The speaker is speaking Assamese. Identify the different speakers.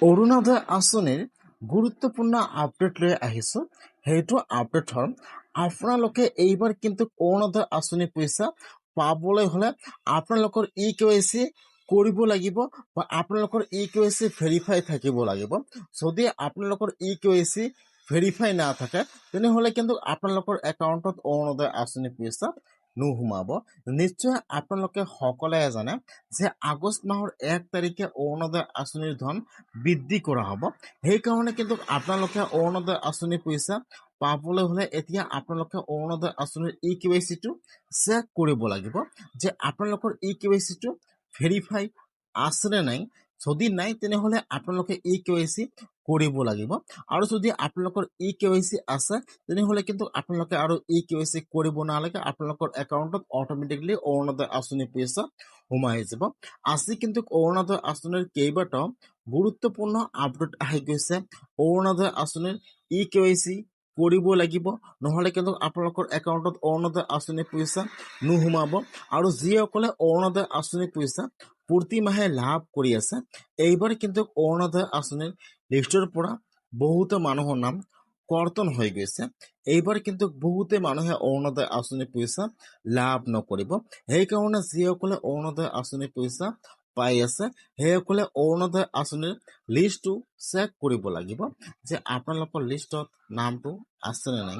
Speaker 1: অৰুণোদয় আঁচনিৰ গুৰুত্বপূৰ্ণ আপডেট লৈ আহিছোঁ। সেইটো আপডেট হ'ল আপোনালোকে এইবাৰ কিন্তু অৰুণোদয় আঁচনি পইচা পাবলৈ হ'লে আপোনালোকৰ EKYC কৰিব লাগিব বা আপোনালোকৰ EKYC ভেৰিফাই থাকিব লাগিব। যদি আপোনালোকৰ EKYC ভেৰিফাই নাথাকে তেনেহ'লে কিন্তু আপোনালোকৰ একাউণ্টত অৰুণোদয় আঁচনি পইচা নোসোমাব। নিশ্চয় আপোনালোকে সকলোৱে জানে যে আগষ্ট মাহৰ 1 তাৰিখে অৰুণোদয় আঁচনিৰ ধন বৃদ্ধি কৰা হ'ব। সেইকাৰণে কিন্তু আপোনালোকে অৰুণোদয় আঁচনি পইচা পাবলৈ হ'লে এতিয়া আপোনালোকে অৰুণোদয় আঁচনিৰ EKYCটো চেক কৰিব লাগিব যে আপোনালোকৰ EKYCটো ভেৰিফাই আছেনে নাই। যদি নাই তেনেহ'লে আপোনালোকে EKYC কৰিব লাগিব, আৰু যদি আপোনালোকৰ EKYC আছে তেনেহ'লে কিন্তু আপোনালোকে আৰু EKYC কৰিব নালাগে, আপোনালোকৰ একাউণ্টত অট'মেটিকলি অৰুণোদয় আঁচনি পইচা সোমাই যাব। আজি কিন্তু অৰুণোদয় আঁচনিৰ কেইবাটাও গুৰুত্বপূৰ্ণ আপডেট আহি গৈছে। অৰুণোদয় আঁচনিৰ EKYC কৰিব লাগিব, নহ'লে কিন্তু আপোনালোকৰ একাউণ্টত অৰুণোদয় আঁচনি পইচা নোসোমাব। আৰু যিসকলে অৰুণোদয় আঁচনি পইচা প্ৰতি মাহে লাভ কৰি আছে, এইবাৰ কিন্তু অৰুণোদয় আঁচনিৰ লিষ্টৰ পৰা বহুতো মানুহৰ নাম কৰ্তন হৈ গৈছে। এইবাৰ কিন্তু বহুতে মানুহে অৰুণোদয় আঁচনি পইচা লাভ নকৰিব। সেইকাৰণে যিসকলে অৰুণোদয় আঁচনি পইচা পাই আছে সেইসকলে অৰুণোদয় আঁচনিৰ লিষ্টটো চেক কৰিব লাগিব যে আপোনালোকৰ লিষ্টত নামটো আছেনে নাই।